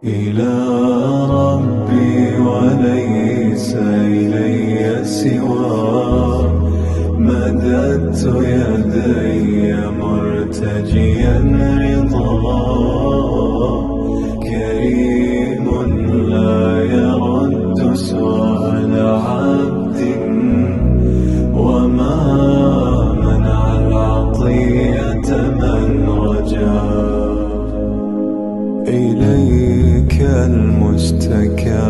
إلى ربي وليس إلي سواه، مددت يدي مرتجيا رضاه. كريم لا يرد سؤال عبد، وما منع العطية من رجاه. إليك المشتكى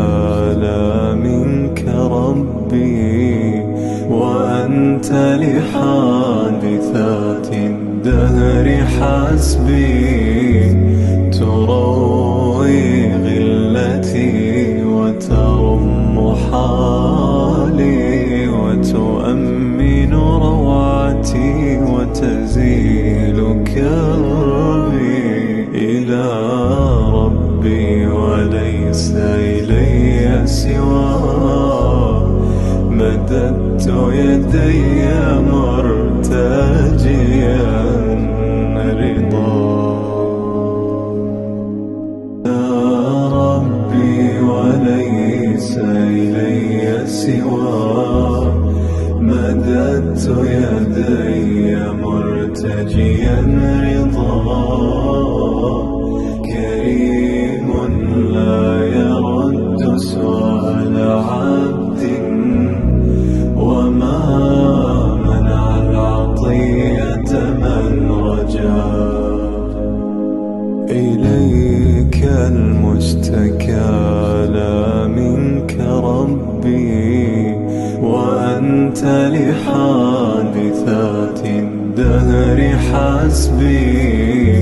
لا منك ربي، وأنت لحادثات الدهر حسبي. تروي غلتي وترم حالي، وتؤمن روعتي وتزيل كربي. إلى ربي وليس إلي سواه، مددت يدي مرتجيا رضاه. يا ربي وليس إلي سواه، مددت يدي مرتجيا رضاه. كريم لا يرد سؤال عبد، وما منع العطية من رجاه. إليك المشتكى لا منك ربي، وأنت لحادثات الدهر حسبي.